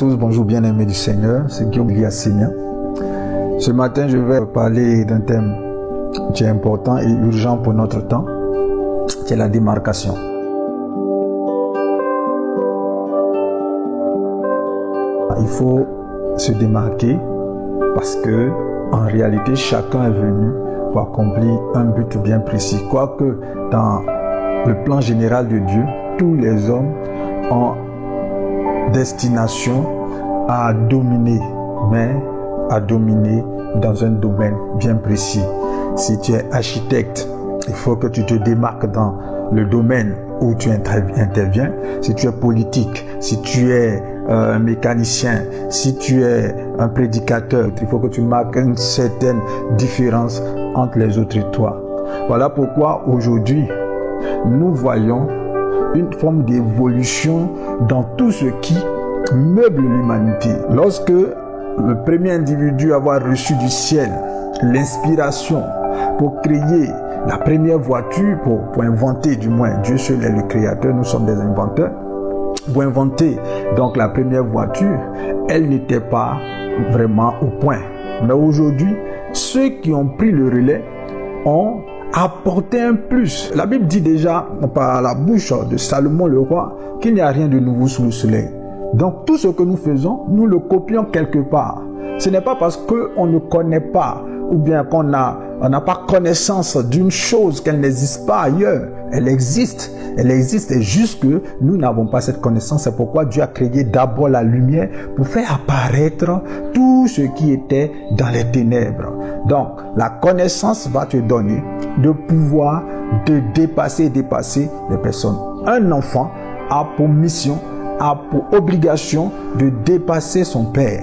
tous, bonjour bien-aimés du Seigneur, c'est Guillaume Liassémien. Ce matin, je vais parler d'un thème qui est important et urgent pour notre temps, qui est la démarcation. Il faut se démarquer parce que, en réalité, chacun est venu pour accomplir un but bien précis. Quoique, dans le plan général de Dieu, tous les hommes ont destination à dominer, mais à dominer dans un domaine bien précis. Si tu es architecte, il faut que tu te démarques dans le domaine où tu interviens. Si tu es politique, si tu es un mécanicien, si tu es un prédicateur, il faut que tu marques une certaine différence entre les autres et toi. Voilà pourquoi aujourd'hui, nous voyons une forme d'évolution dans tout ce qui meuble l'humanité. Lorsque le premier individu a reçu du ciel l'inspiration pour créer la première voiture, pour inventer, du moins, Dieu seul est le créateur, nous sommes des inventeurs, pour inventer donc la première voiture, elle n'était pas vraiment au point. Mais aujourd'hui, ceux qui ont pris le relais ont apporter un plus. La Bible dit déjà par la bouche de Salomon le roi qu'il n'y a rien de nouveau sous le soleil. Donc tout ce que nous faisons, nous le copions quelque part. Ce n'est pas parce qu'on ne connaît pas ou bien qu'on n'a pas connaissance d'une chose qu'elle n'existe pas ailleurs. Elle existe et juste que nous n'avons pas cette connaissance. C'est pourquoi Dieu a créé d'abord la lumière pour faire apparaître tout ce qui était dans les ténèbres. Donc la connaissance va te donner de pouvoir de dépasser les personnes. Un enfant a pour mission, a pour obligation de dépasser son père,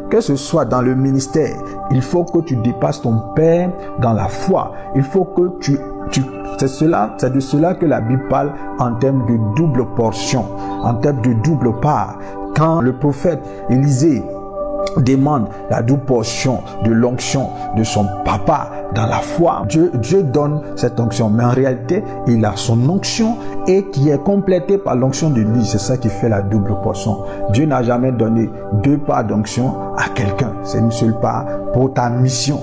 que ce soit dans le ministère. Il faut que tu dépasses ton père dans la foi. Il faut que c'est de cela que la Bible parle en termes de double portion, en termes de double part. Quand le prophète Élisée demande la double portion de l'onction de son papa dans la foi, Dieu donne cette onction, mais en réalité il a son onction et qui est complétée par l'onction de lui. C'est ça qui fait la double portion. Dieu n'a jamais donné deux parts d'onction à quelqu'un. C'est une seule part pour ta mission.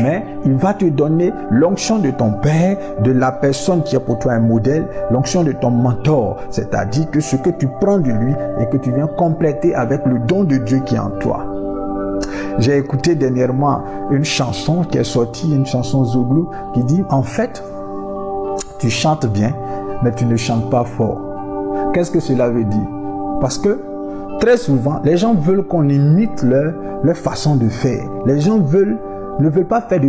Mais il va te donner l'onction de ton père, de la personne qui est pour toi un modèle, l'onction de ton mentor, c'est-à-dire que ce que tu prends de lui et que tu viens compléter avec le don de Dieu qui est en toi. J'ai écouté dernièrement une chanson qui est sortie, une chanson Zouglou, qui dit en fait, tu chantes bien, mais tu ne chantes pas fort. Qu'est-ce que cela veut dire? Parce que très souvent, les gens veulent qu'on imite leur façon de faire. Les gens ne veulent pas faire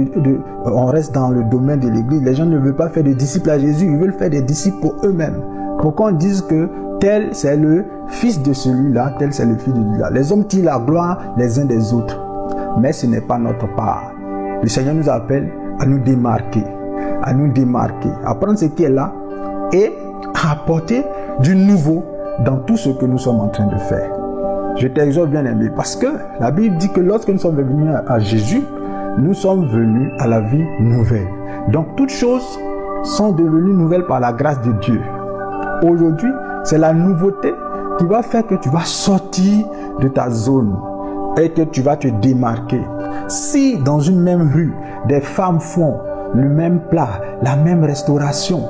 on reste dans le domaine de l'église, les gens ne veulent pas faire de disciples à Jésus, ils veulent faire des disciples pour eux-mêmes. Pour qu'on dise que tel c'est le fils de celui-là, tel c'est le fils de celui-là. Les hommes tirent la gloire les uns des autres. Mais ce n'est pas notre part. Le Seigneur nous appelle à nous démarquer, à prendre ce qui est là et à apporter du nouveau dans tout ce que nous sommes en train de faire. Je t'exhorte bien aimé, parce que la Bible dit que lorsque nous sommes venus à Jésus, nous sommes venus à la vie nouvelle. Donc toutes choses sont devenues nouvelles par la grâce de Dieu. Aujourd'hui, c'est la nouveauté qui va faire que tu vas sortir de ta zone et que tu vas te démarquer. Si dans une même rue, des femmes font le même plat, la même restauration,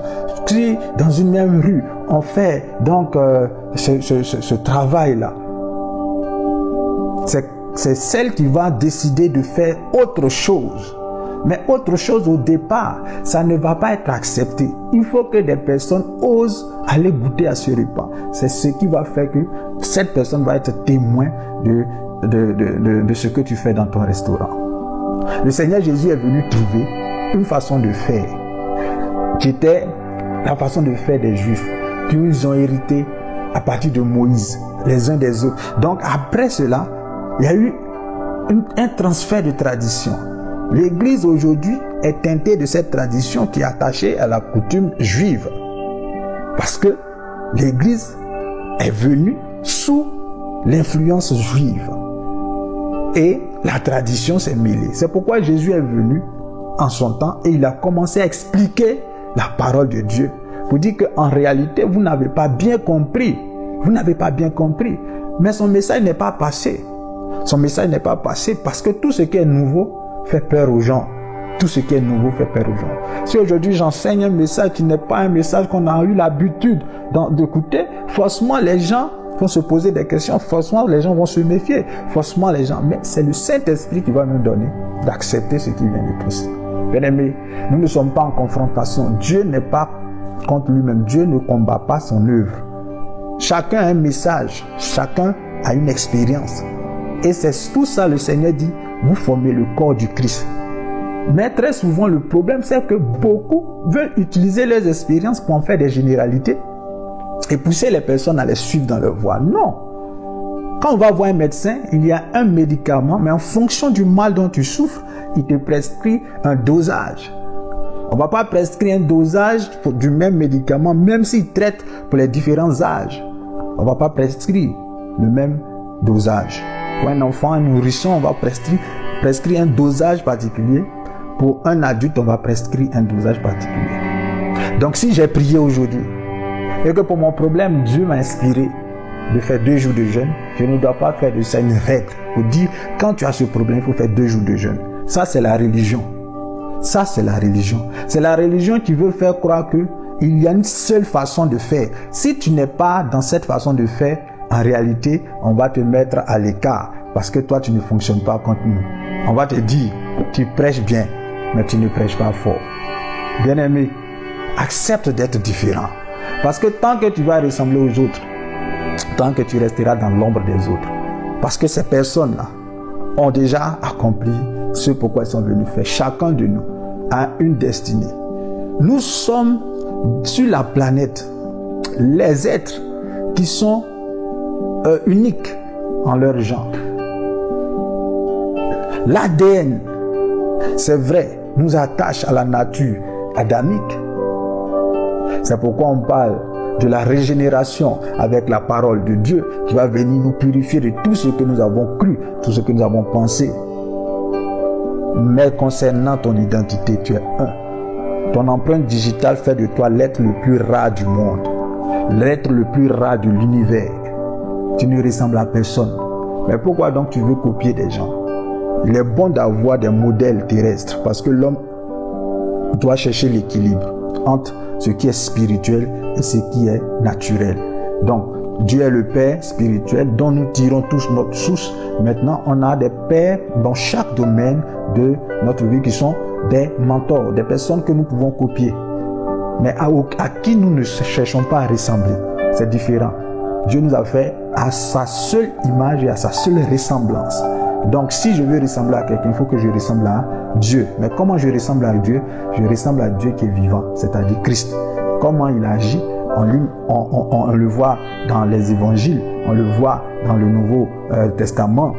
si dans une même rue, on fait donc ce travail-là, c'est celle qui va décider de faire autre chose. Mais autre chose au départ, ça ne va pas être accepté. Il faut que des personnes osent aller goûter à ce repas. C'est ce qui va faire que cette personne va être témoin de ce que tu fais dans ton restaurant. Le Seigneur Jésus est venu trouver une façon de faire qui était la façon de faire des Juifs qu'ils ont hérité à partir de Moïse, les uns des autres. Donc après cela, il y a eu un transfert de tradition. L'Église aujourd'hui est teintée de cette tradition qui est attachée à la coutume juive. Parce que l'Église est venue sous l'influence juive. Et la tradition s'est mêlée. C'est pourquoi Jésus est venu en son temps et il a commencé à expliquer la parole de Dieu. Pour dire qu'en réalité, vous n'avez pas bien compris Vous n'avez pas bien compris. Mais son message n'est pas passé. Son message n'est pas passé parce que tout ce qui est nouveau fait peur aux gens. Tout ce qui est nouveau fait peur aux gens. Si aujourd'hui j'enseigne un message qui n'est pas un message qu'on a eu l'habitude d'écouter, forcément les gens vont se poser des questions, forcément les gens vont se méfier, forcément les gens. Mais c'est le Saint-Esprit qui va nous donner d'accepter ce qui vient de Christ. Bien-aimés, nous ne sommes pas en confrontation. Dieu n'est pas contre lui-même. Dieu ne combat pas son œuvre. Chacun a un message, chacun a une expérience. Et c'est tout ça le Seigneur dit, vous formez le corps du Christ. Mais très souvent, le problème, c'est que beaucoup veulent utiliser leurs expériences pour en faire des généralités et pousser les personnes à les suivre dans leur voie. Non. Quand on va voir un médecin, il y a un médicament, mais en fonction du mal dont tu souffres, il te prescrit un dosage. On ne va pas prescrire un dosage du même médicament, même s'il traite pour les différents âges. On ne va pas prescrire le même dosage. Pour un enfant, un nourrisson, on va prescrire un dosage particulier. Pour un adulte, on va prescrire un dosage particulier. Donc, si j'ai prié aujourd'hui et que pour mon problème, Dieu m'a inspiré de faire 2 jours de jeûne, je ne dois pas faire de ça une règle pour dire quand tu as ce problème, il faut faire 2 jours de jeûne. Ça, c'est la religion. Ça, c'est la religion. C'est la religion qui veut faire croire qu'il y a une seule façon de faire. Si tu n'es pas dans cette façon de faire, en réalité, on va te mettre à l'écart parce que toi, tu ne fonctionnes pas contre nous. On va te dire, tu prêches bien, mais tu ne prêches pas fort. Bien-aimé, accepte d'être différent. Parce que tant que tu vas ressembler aux autres, tant que tu resteras dans l'ombre des autres, parce que ces personnes-là ont déjà accompli ce pourquoi ils sont venus faire. Chacun de nous a une destinée. Nous sommes sur la planète les êtres qui sont uniques en leur genre. L'ADN, c'est vrai, nous attache à la nature adamique. C'est pourquoi on parle de la régénération avec la parole de Dieu qui va venir nous purifier de tout ce que nous avons cru, tout ce que nous avons pensé. Mais concernant ton identité, tu es un. Ton empreinte digitale fait de toi l'être le plus rare du monde, l'être le plus rare de l'univers. Tu ne ressembles à personne. Mais pourquoi donc tu veux copier des gens? Il est bon d'avoir des modèles terrestres parce que l'homme doit chercher l'équilibre entre ce qui est spirituel et ce qui est naturel. Donc, Dieu est le Père spirituel dont nous tirons tous notre source. Maintenant, on a des pères dans chaque domaine de notre vie qui sont des mentors, des personnes que nous pouvons copier. Mais à qui nous ne cherchons pas à ressembler. C'est différent. Dieu nous a fait à sa seule image et à sa seule ressemblance. Donc, si je veux ressembler à quelqu'un, il faut que je ressemble à Dieu. Mais comment je ressemble à Dieu? Je ressemble à Dieu qui est vivant, c'est-à-dire Christ. Comment il agit? On le voit dans les évangiles, on le voit dans le Nouveau Testament.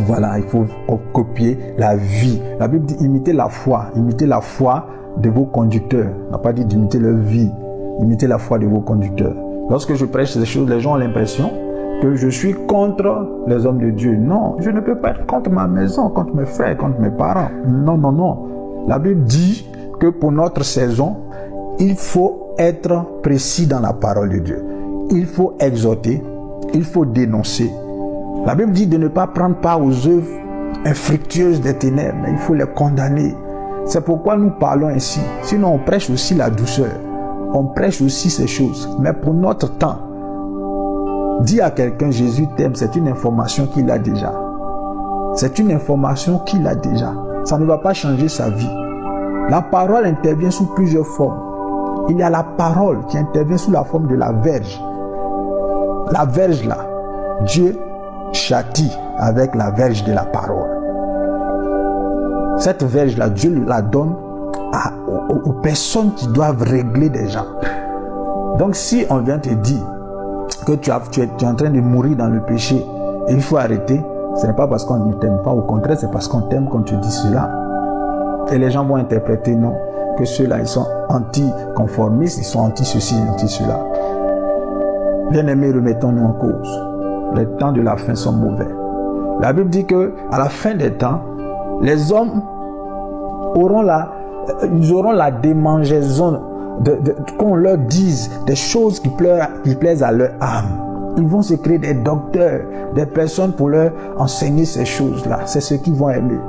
Voilà, il faut copier la vie. La Bible dit imiter la foi de vos conducteurs. On n'a pas dit d'imiter leur vie, imiter la foi de vos conducteurs. Lorsque je prêche ces choses, les gens ont l'impression que je suis contre les hommes de Dieu. Non, je ne peux pas être contre ma maison, contre mes frères, contre mes parents. Non, non, non. La Bible dit que pour notre saison, il faut être précis dans la parole de Dieu. Il faut exhorter, il faut dénoncer. La Bible dit de ne pas prendre part aux œuvres infructueuses des ténèbres, mais il faut les condamner. C'est pourquoi nous parlons ainsi. Sinon, on prêche aussi la douceur. On prêche aussi ces choses. Mais pour notre temps, dis à quelqu'un Jésus t'aime, c'est une information qu'il a déjà. C'est une information qu'il a déjà. Ça ne va pas changer sa vie. La parole intervient sous plusieurs formes. Il y a la parole qui intervient sous la forme de la verge. La verge là, Dieu châtie avec la verge de la parole. Cette verge là, Dieu la donne aux personnes qui doivent régler des gens. Donc si on vient te dire que tu es en train de mourir dans le péché et il faut arrêter, ce n'est pas parce qu'on ne t'aime pas, au contraire, c'est parce qu'on t'aime quand tu dis cela. Et les gens vont interpréter non, que ceux-là, ils sont anti-conformistes, ils sont anti-ceci, anti-cela. Bien-aimés, remettons-nous en cause. Les temps de la fin sont mauvais. La Bible dit que à la fin des temps, les hommes auront la démangeaison qu'on leur dise des choses qui plaisent à leur âme. Ils vont se créer des docteurs, des personnes pour leur enseigner ces choses-là. C'est ce qu'ils vont aimer.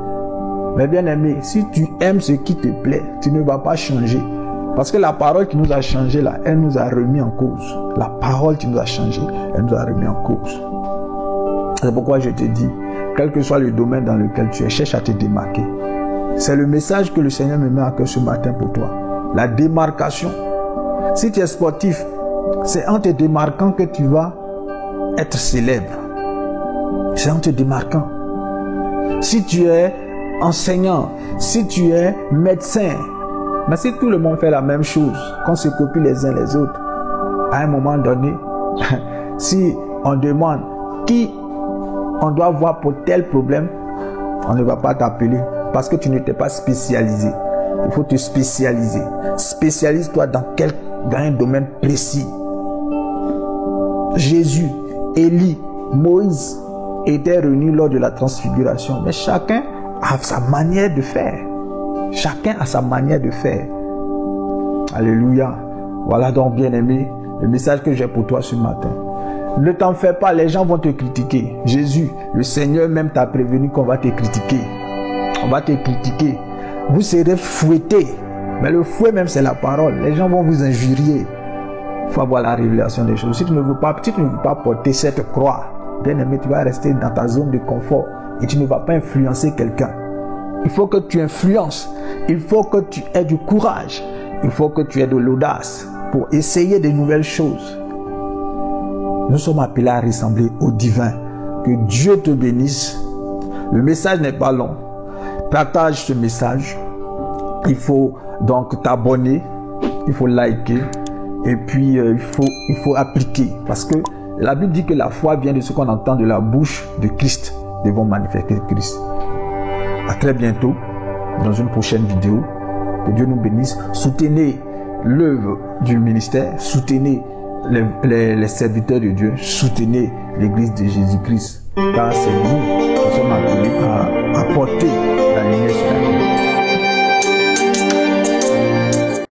Mais bien aimé, si tu aimes ce qui te plaît, tu ne vas pas changer. Parce que la parole qui nous a changé là, elle nous a remis en cause. La parole qui nous a changé, elle nous a remis en cause. C'est pourquoi je te dis, quel que soit le domaine dans lequel tu es, cherche à te démarquer. C'est le message que le Seigneur me met à cœur ce matin pour toi. La démarcation. Si tu es sportif, c'est en te démarquant que tu vas être célèbre. C'est en te démarquant. Si tu es enseignant, si tu es médecin, mais si tout le monde fait la même chose, qu'on se copie les uns les autres, à un moment donné, si on demande qui on doit voir pour tel problème, on ne va pas t'appeler parce que tu n'étais pas spécialisé. Il faut te spécialiser. Spécialise-toi dans un domaine précis. Jésus, Élie, Moïse étaient réunis lors de la transfiguration, mais chacun a sa manière de faire. Chacun a sa manière de faire. Alléluia. Voilà donc, bien-aimé, le message que j'ai pour toi ce matin. Ne t'en fais pas, les gens vont te critiquer. Jésus, le Seigneur même t'a prévenu qu'on va te critiquer. On va te critiquer. Vous serez fouettés. Mais le fouet même, c'est la parole. Les gens vont vous injurier. Il faut avoir la révélation des choses. Si tu ne veux pas porter cette croix, bien-aimé, tu vas rester dans ta zone de confort et tu ne vas pas influencer quelqu'un. Il faut que tu influences. Il faut que tu aies du courage. Il faut que tu aies de l'audace pour essayer de nouvelles choses. Nous sommes appelés à ressembler au divin. Que Dieu te bénisse. Le message n'est pas long. Partage ce message. Il faut donc t'abonner. Il faut liker. Et puis il faut appliquer. Parce que la Bible dit que la foi vient de ce qu'on entend de la bouche de Christ. Devons manifester Christ. À très bientôt dans une prochaine vidéo. Que Dieu nous bénisse. Soutenez l'œuvre du ministère. Soutenez les serviteurs de Dieu. Soutenez l'église de Jésus-Christ. Car c'est nous qui sommes appelés à apporter la lumière sur la terre.